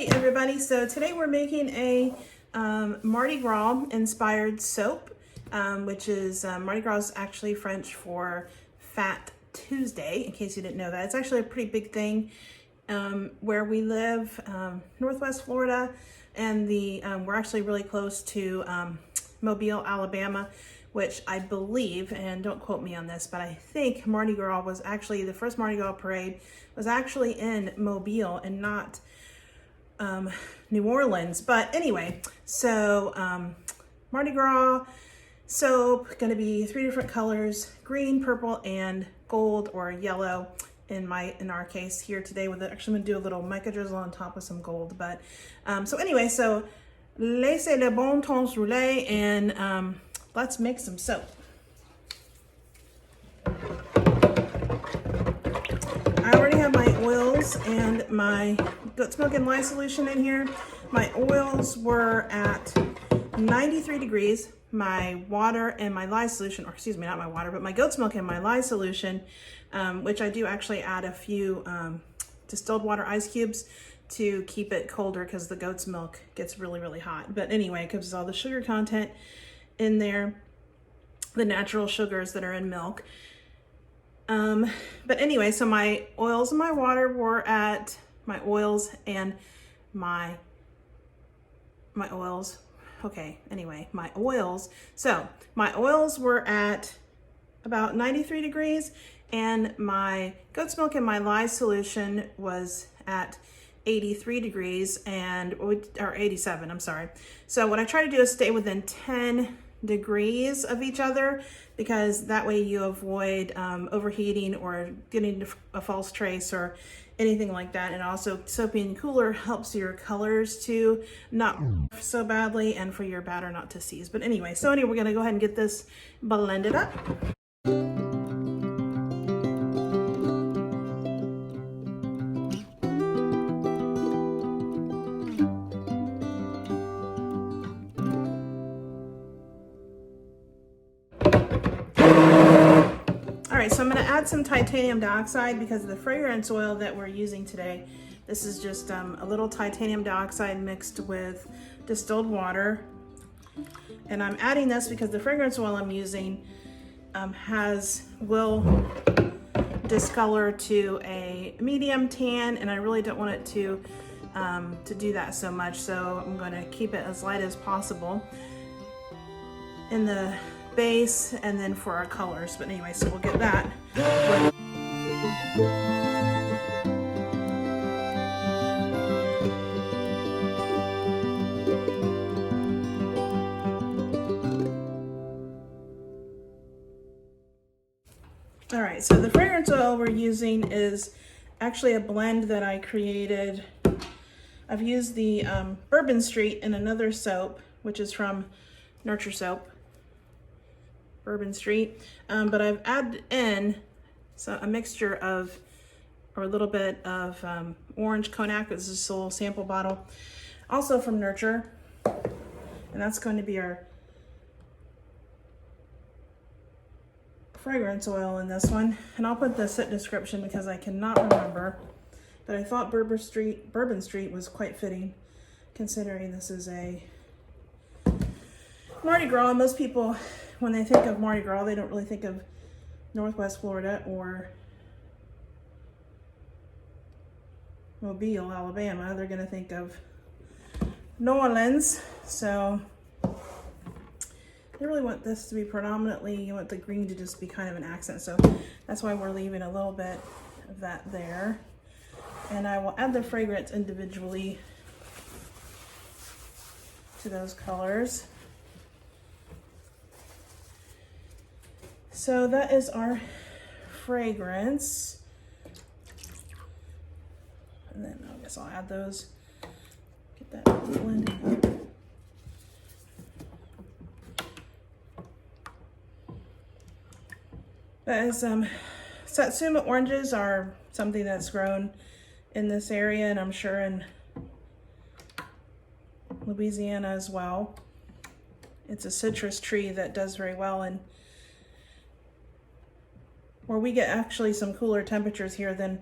Hey everybody, so today we're making a Mardi Gras inspired soap, which is Mardi Gras is actually French for Fat Tuesday, in case you didn't know that. It's actually a pretty big thing where we live, Northwest Florida, and we're actually really close to Mobile, Alabama, which I believe, and don't quote me on this, but I think Mardi Gras was actually, the first Mardi Gras parade was actually in Mobile and not New Orleans. But anyway, so Mardi Gras soap, gonna be 3 different colors: green, purple, and gold or yellow in our case here today. With it, actually I'm gonna do a little mica drizzle on top of some gold. But so anyway, so Laissez le bon temps rouler, and let's make some soap. I already have my oils and my goat's milk and lye solution in here. My oils were at 93 degrees. My water and my lye solution, or excuse me, not my water, but my goat's milk and my lye solution, which I do actually add a few distilled water ice cubes to keep it colder because the goat's milk gets really, really hot. But anyway, it gives all the sugar content in there, the natural sugars that are in milk. But anyway, so my oils and my water were at my oils and my oils. Okay, anyway, my oils. So my oils were at about 93 degrees, and my goat's milk and my lye solution was at 83 degrees or 87, I'm sorry. So what I try to do is stay within 10 degrees of each other, because that way you avoid overheating or getting a false trace or anything like that. And also, soap being cooler helps your colors to not so badly and for your batter not to seize. But anyway, we're gonna go ahead and get this blended up. Alright, so I'm going to add some titanium dioxide because of the fragrance oil that we're using today. This is just a little titanium dioxide mixed with distilled water. And I'm adding this because the fragrance oil I'm using will discolor to a medium tan, and I really don't want it to do that so much. So I'm going to keep it as light as possible in the base and then for our colors. But anyway, so we'll get that. All right, so the fragrance oil we're using is actually a blend that I created. I've used the Bourbon Street in another soap, which is from Nuture soap. Bourbon Street, but I've added in a mixture of, or a little bit of orange cognac. This is a little sample bottle, also from Nuture, and that's going to be our fragrance oil in this one. And I'll put the set description because I cannot remember, but I thought Bourbon Street was quite fitting, considering this is a Mardi Gras. Most people, when they think of Mardi Gras, they don't really think of Northwest Florida or Mobile, Alabama. They're going to think of New Orleans. So they really want this to be predominantly, you want the green to just be kind of an accent. So that's why we're leaving a little bit of that there. And I will add the fragrance individually to those colors. So that is our fragrance. And then I guess I'll add those, get that blended up. That is, Satsuma oranges are something that's grown in this area, and I'm sure in Louisiana as well. It's a citrus tree that does very well in where we get actually some cooler temperatures here than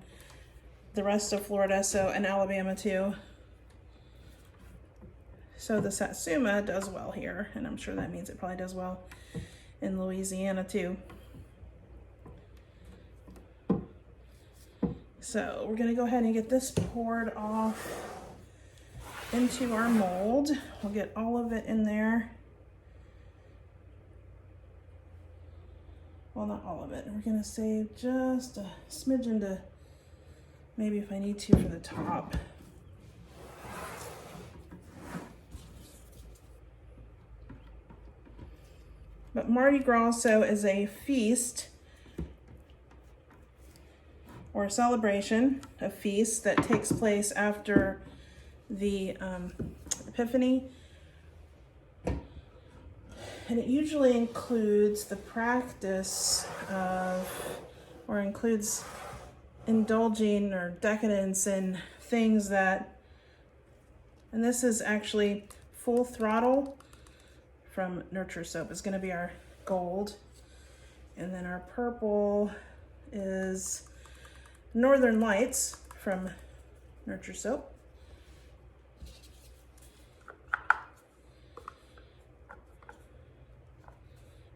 the rest of Florida, so, and Alabama too. So the Satsuma does well here, and I'm sure that means it probably does well in Louisiana too. So we're gonna go ahead and get this poured off into our mold. We'll get all of it in there. Well, not all of it. We're gonna save just a smidgen to maybe if I need to for the top. But Mardi Gras so is a feast or a celebration, a feast that takes place after the Epiphany. And it usually includes the practice of, or includes indulging or decadence in things that, and this is actually Full Throttle from Nuture soap is gonna be our gold. And then our purple is Northern Lights from Nuture soap.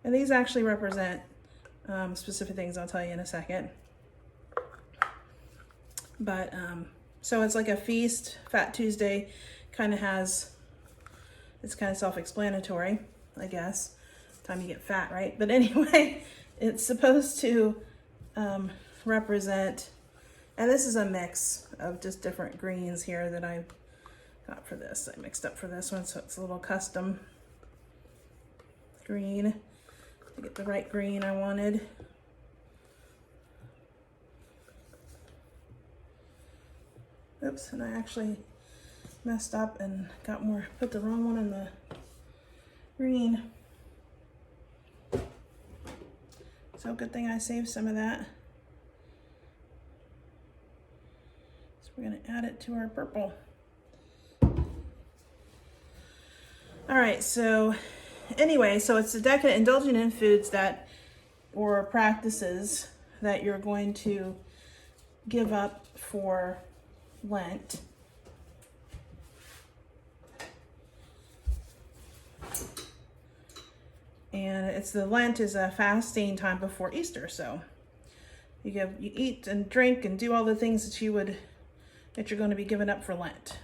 And these actually represent specific things I'll tell you in a second. But so it's like a feast. Fat Tuesday kind of has, it's kind of self-explanatory, I guess. Time you get fat, right? But anyway, it's supposed to represent, and this is a mix of just different greens here that I got for this. I mixed up for this one, so it's a little custom green to get the right green I wanted. Oops, and I actually messed up and got more, put the wrong one in the green. So good thing I saved some of that. So we're gonna add it to our purple. All right, so anyway, so it's the decadent, indulging in foods that, or practices that you're going to give up for Lent. And it's the Lent is a fasting time before Easter, so you eat and drink and do all the things that you're going to be giving up for Lent.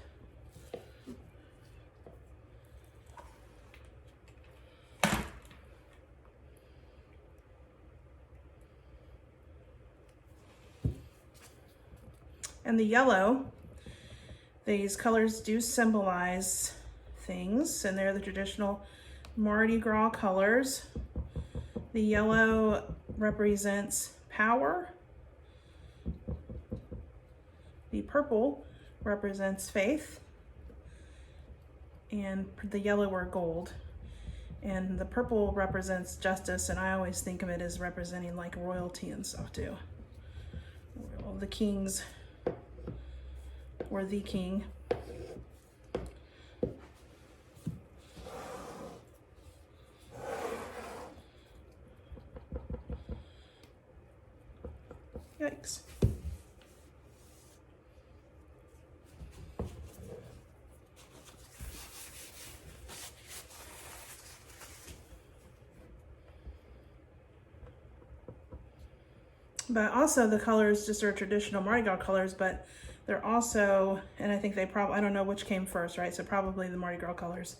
And the yellow, these colors do symbolize things, and they're the traditional Mardi Gras colors. The yellow represents power. The purple represents faith. And the yellow or gold. And the purple represents justice, and I always think of it as representing like royalty and stuff too. Well, the kings, or the king. Yikes. But also the colors just are traditional Mardi Gras colors, but they're also, and I think they probably, I don't know which came first, right? So probably the Mardi Gras colors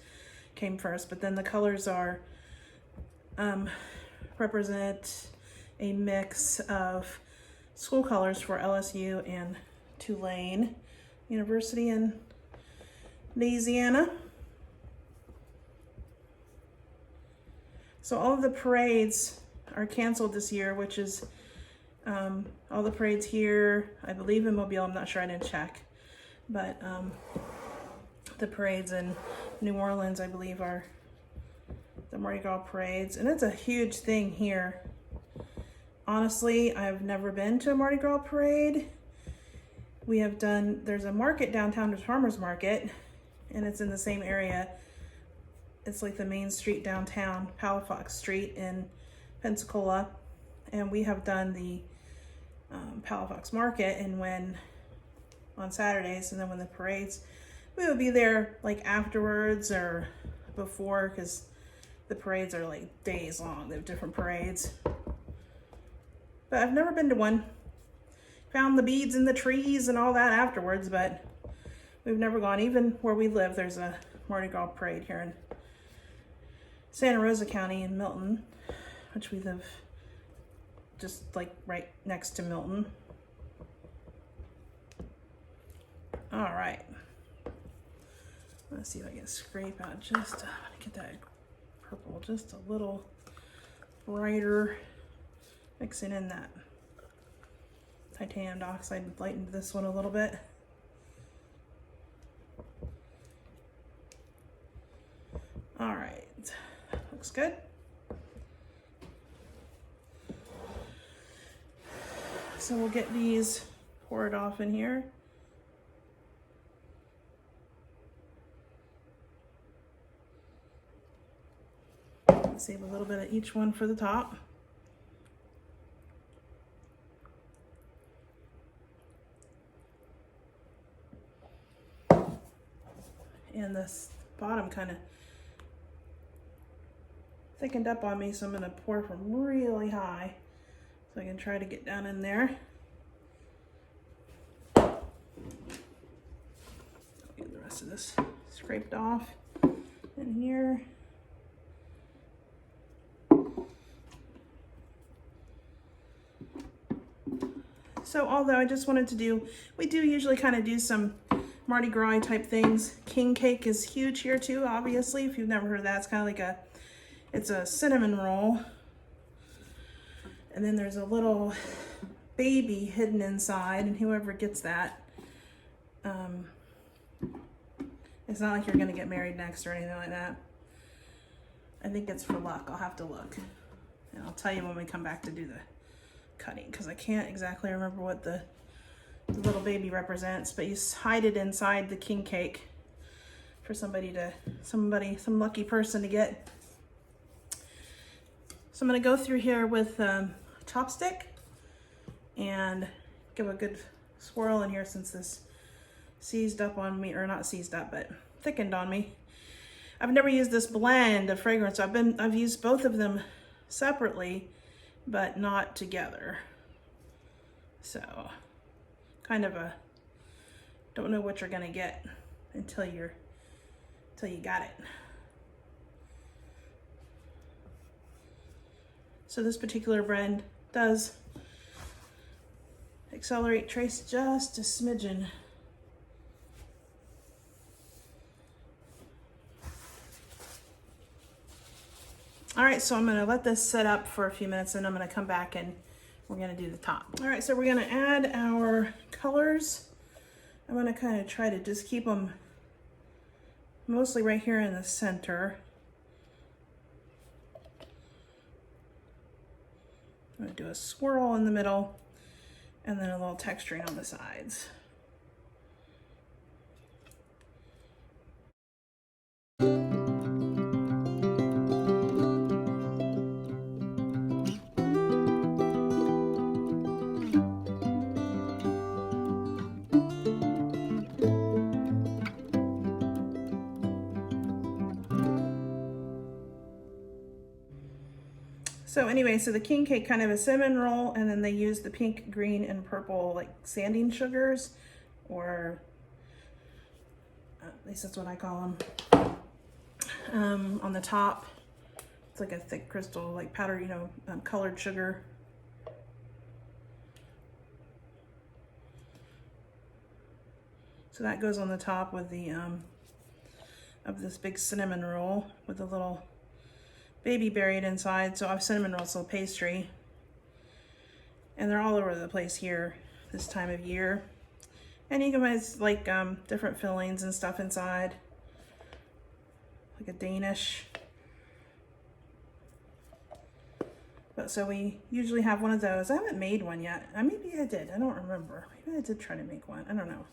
came first, but then the colors are, represent a mix of school colors for LSU and Tulane University in Louisiana. So all of the parades are canceled this year, which is all the parades here, I believe in Mobile, I'm not sure, I didn't check, but the parades in New Orleans, I believe, are the Mardi Gras parades, and it's a huge thing here. Honestly, I've never been to a Mardi Gras parade. We have done, there's a market downtown, there's farmer's market, and it's in the same area. It's like the main street downtown, Palafox Street in Pensacola, and we have done the Palafox Market, and when on Saturdays, and then when the parades, we would be there like afterwards or before, because the parades are like days long. They have different parades. But I've never been to one. Found the beads in the trees and all that afterwards, but we've never gone. Even where we live, there's a Mardi Gras parade here in Santa Rosa County in Milton, which we live just like right next to Milton. All right. Let's see if I can scrape out just, I want to get that purple just a little brighter, mixing in that titanium dioxide, lightened this one a little bit. All right, looks good. So we'll get these poured off in here. Save a little bit of each one for the top. And this bottom kind of thickened up on me, so I'm going to pour from really high so I can try to get down in there. I'll get the rest of this scraped off in here. So although I just wanted to do, we do usually kind of do some Mardi Gras type things. King cake is huge here too, obviously. If you've never heard of that, it's kind of like it's a cinnamon roll. And then there's a little baby hidden inside, and whoever gets that, it's not like you're gonna get married next or anything like that. I think it's for luck. I'll have to look. And I'll tell you when we come back to do the cutting, because I can't exactly remember what the little baby represents, but you hide it inside the king cake for some lucky person to get. So I'm going to go through here with a chopstick and give a good swirl in here, since this seized up on me, or not seized up, but thickened on me. I've never used this blend of fragrance. I've used both of them separately, but not together. So kind of don't know what you're gonna get until you got it. So this particular blend does accelerate trace just a smidgen. All right, so I'm gonna let this set up for a few minutes, and I'm gonna come back and we're gonna do the top. All right, so we're gonna add our colors. I'm gonna kind of try to just keep them mostly right here in the center. I'm gonna do a swirl in the middle and then a little texturing on the sides. So anyway, so the king cake, kind of a cinnamon roll, and then they use the pink, green, and purple like sanding sugars, or at least that's what I call them. On the top, it's like a thick crystal, like powder, colored sugar. So that goes on the top with the of this big cinnamon roll with a little baby buried inside. So I have cinnamon rolls, little pastry, and they're all over the place here this time of year. And you can find like different fillings and stuff inside, like a Danish. But so we usually have one of those. I haven't made one yet. Maybe I did. I don't remember. Maybe I did try to make one. I don't know.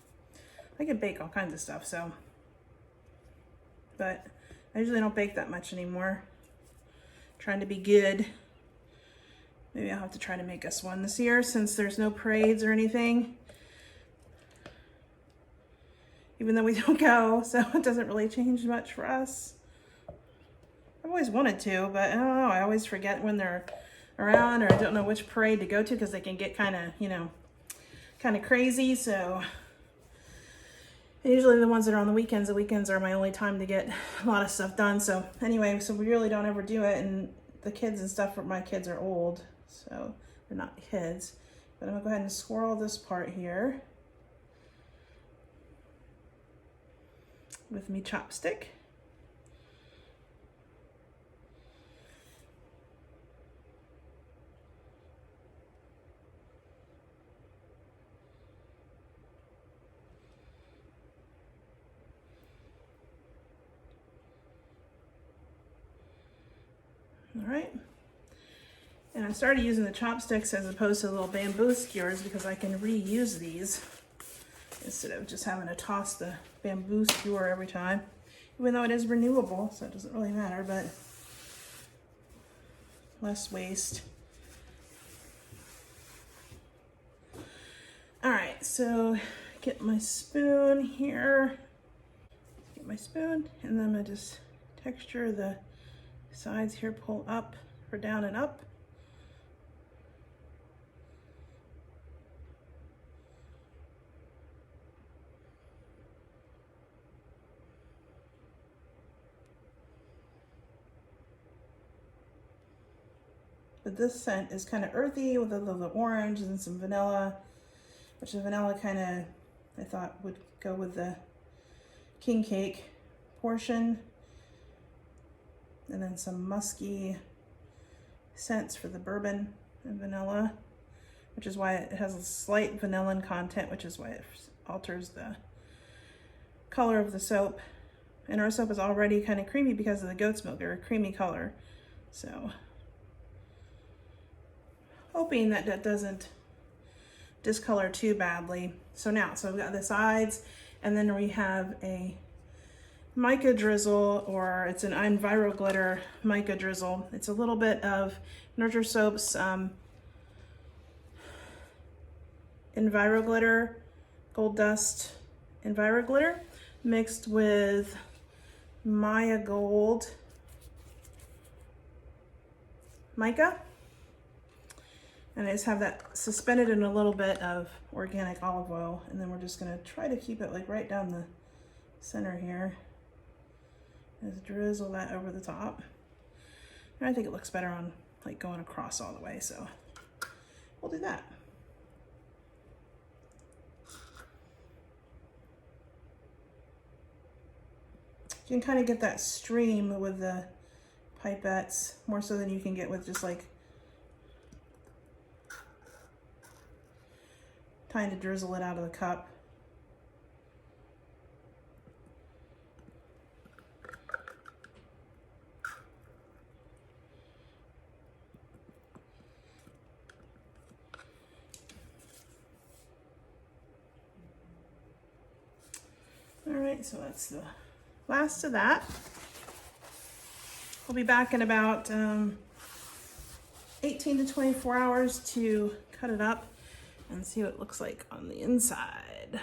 I can bake all kinds of stuff, so. But I usually don't bake that much anymore. Trying to be good. Maybe I'll have to try to make us one this year, since there's no parades or anything. even though we don't go, so it doesn't really change much for us. I've always wanted to, but I don't know, I always forget when they're around, or I don't know which parade to go to because they can get kind of, you know, kind of crazy. So usually the ones that are on the weekends are my only time to get a lot of stuff done. So anyway, so we really don't ever do it. And the kids and stuff, my kids are old, so they're not kids. But I'm gonna go ahead and swirl this part here with me chopstick. All right, and I started using the chopsticks as opposed to the little bamboo skewers because I can reuse these instead of just having to toss the bamboo skewer every time, even though it is renewable, so it doesn't really matter, but less waste. All right, so get my spoon here, get my spoon, and then I'm gonna just texture the sides here, pull up for down and up. But this scent is kind of earthy with a little orange and some vanilla, which the vanilla kind of, I thought would go with the king cake portion. And then some musky scents for the bourbon and vanilla, which is why it has a slight vanillin content, which is why it alters the color of the soap. And our soap is already kind of creamy because of the goat's milk, or a creamy color. So hoping that that doesn't discolor too badly. So now, so we've got the sides, and then we have a mica drizzle, or it's an Enviro Glitter mica drizzle. It's a little bit of Nuture Soap's Enviro Glitter, Gold Dust Enviro Glitter, mixed with Maya Gold mica. And I just have that suspended in a little bit of organic olive oil, and then we're just gonna try to keep it like right down the center here. Just drizzle that over the top. And I think it looks better on like going across all the way, so we'll do that. You can kind of get that stream with the pipettes, more so than you can get with just like trying to drizzle it out of the cup. All right, so that's the last of that. I'll be back in about 18 to 24 hours to cut it up and see what it looks like on the inside.